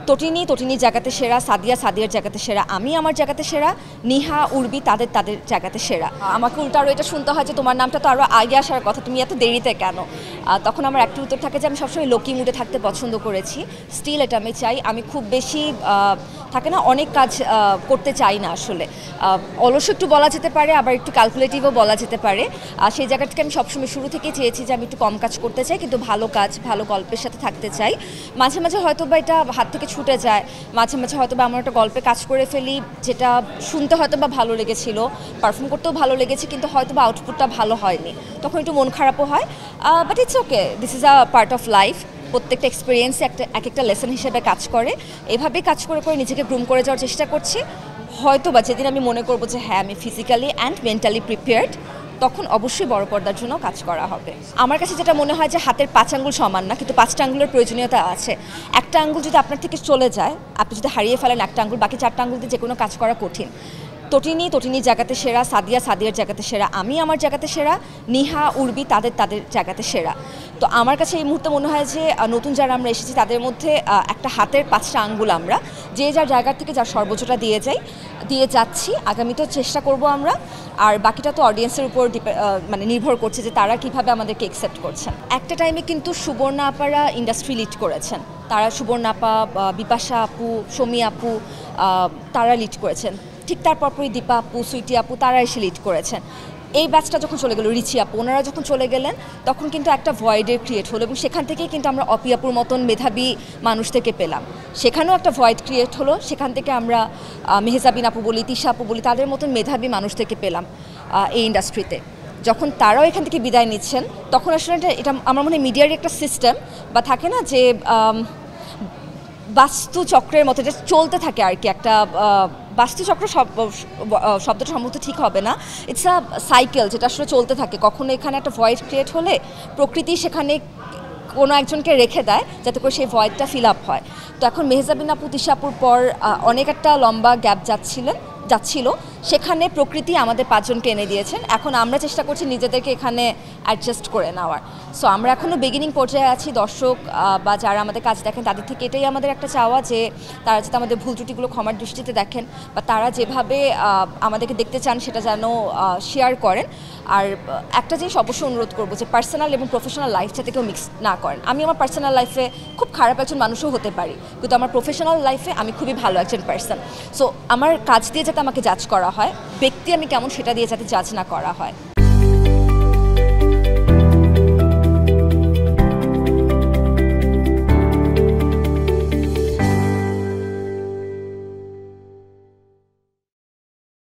তটিনী জায়গাতে সেরা, সাদিয়ার জায়গাতে সেরা, আমি আমার জায়গাতে সেরা, নিহা উর্বি তাদের জায়গাতে সেরা। আমাকে উল্টো আরও এটা শুনতে হয় যে তোমার নামটা তো আরও আগে আসার কথা, তুমি এত দেরিতে কেন? তখন আমার একটা উত্তর থাকে যে আমি সবসময় লোকি মুডে থাকতে পছন্দ করেছি, স্টিল এটা আমি চাই। আমি খুব বেশি থাকে না, অনেক কাজ করতে চাই না আসলে। অলস একটু বলা যেতে পারে, আবার একটু ক্যালকুলেটিভও বলা যেতে পারে। সেই জায়গা থেকে আমি সবসময় শুরু থেকেই চেয়েছি যে আমি একটু কম কাজ করতে চাই, কিন্তু ভালো কাজ, ভালো গল্পের সাথে থাকতে চাই। মাঝে মাঝে হয়তো বা এটা হাত থেকে ছুটে যায়, মাঝে মাঝে হয়তো বা আমরা একটা গল্পে কাজ করে ফেলি যেটা শুনতে হয়তো বা ভালো লেগেছিল, পারফর্ম করতেও ভালো লেগেছে, কিন্তু হয়তো বা আউটপুটটা ভালো হয়নি, তখন একটু মন খারাপও হয়। But it's okay, this is a part of life. প্রত্যেকটা এক্সপিরিয়েন্স এক একটা লেসন হিসেবে কাজ করে। এভাবেই কাজ করে করে নিজেকে গ্রুম করে যাওয়ার চেষ্টা করছি। হয়তো বা যেদিন আমি মনে করবো যে হ্যাঁ আমি ফিজিক্যালি অ্যান্ড মেন্টালি প্রিপেয়ার্ড, তখন অবশ্যই বড় পর্দার জন্য কাজ করা হবে। আমার কাছে যেটা মনে হয় যে হাতের 5 আঙ্গুল সমান না, কিন্তু 5টা আঙ্গুলের প্রয়োজনীয়তা আছে। একটা আঙ্গুল যদি আপনার থেকে চলে যায়, আপনি যদি হারিয়ে ফেলেন একটা আঙ্গুল, বাকি 4টা আঙ্গুল দিয়ে যে কোনো কাজ করা কঠিন। তটিনী জায়গাতে সেরা, সাদিয়ার জায়গাতে সেরা, আমি আমার জায়গাতে সেরা, নিহা উর্বি তাদের জায়গাতে সেরা। তো আমার কাছে এই মুহূর্তে মনে হয় যে নতুন যারা আমরা এসেছি তাদের মধ্যে একটা হাতের 5টা আঙ্গুল আমরা যে যার জায়গা থেকে যার সর্বোচ্চটা দিয়ে যাচ্ছি। আগামীতেও চেষ্টা করব আমরা, আর বাকিটা তো অডিয়েন্সের উপর মানে নির্ভর করছে যে তারা কিভাবে আমাদেরকে অ্যাকসেপ্ট করছেন। একটা টাইমে কিন্তু সুবর্ণা আপারা ইন্ডাস্ট্রি লিড করেছেন, তারা সুবর্ণা আপা, বিপাশা আপু, সমী আপু তারা লিড করেছেন। ঠিক তার পরপরই দীপা আপু, সুইটি আপু তারা এসে লিড করেছেন। এই ব্যাচটা যখন চলে গেল, রিচি আপু ওনারা যখন চলে গেলেন, তখন কিন্তু একটা ভয়েডের ক্রিয়েট হলো, এবং সেখান থেকেই কিন্তু আমরা অপি আপুর মতন মেধাবী মানুষ থেকে পেলাম। সেখানেও একটা ভয়েড ক্রিয়েট হলো, সেখান থেকে আমরা মেহজাবিন আপু বলি, তিশা আপু বলি, তাদের মতন মেধাবী মানুষ থেকে পেলাম এই ইন্ডাস্ট্রিতে। যখন তারাও এখান থেকে বিদায় নিচ্ছেন, তখন আসলে এটা আমার মনে হয় মিডিয়ার একটা সিস্টেম, বা থাকে না যে বাস্তুচক্রের মতো এটা চলতে থাকে আর কি। একটা বাস্তুচক্র শব্দটা সম্ভবত ঠিক হবে না, ইটস আ সাইকেল যেটা আসলে চলতে থাকে। কখনো এখানে একটা ভয়েড ক্রিয়েট হলে প্রকৃতি সেখানে কোনো একজনকে রেখে দেয় যাতে করে সেই ভয়েডটা ফিল আপ হয়। তো এখন মেহজাবিন আপু, তিশা আপুর পর অনেক একটা লম্বা গ্যাপ যাচ্ছিল, সেখানে প্রকৃতি আমাদের 5 জনকে এনে দিয়েছেন। এখন আমরা চেষ্টা করছি নিজেদেরকে এখানে অ্যাডজাস্ট করে নেওয়ার। সো আমরা এখনও বিগিনিং পর্যায়ে আছি। দর্শক বা যারা আমাদের কাজ দেখেন তাদের থেকে এটাই আমাদের একটা চাওয়া যে তারা যাতে আমাদের ভুল ত্রুটিগুলো ক্ষমার দৃষ্টিতে দেখেন, বা তারা যেভাবে আমাদেরকে দেখতে চান সেটা যেন শেয়ার করেন। আর একটা জিনিস অবশ্যই অনুরোধ করবো যে পার্সোনাল এবং প্রফেশনাল লাইফ যাতে কেউ মিক্স না করেন। আমি আমার পার্সোনাল লাইফে খুব খারাপ একজন মানুষও হতে পারি, কিন্তু আমার প্রফেশনাল লাইফে আমি খুবই ভালো একজন পার্সন। সো আমার কাজ দিয়ে যাতে আমাকে জাজ করা হয়, ব্যক্তি আমি কেমন সেটা দিয়ে যাতে জাজ না করা হয়।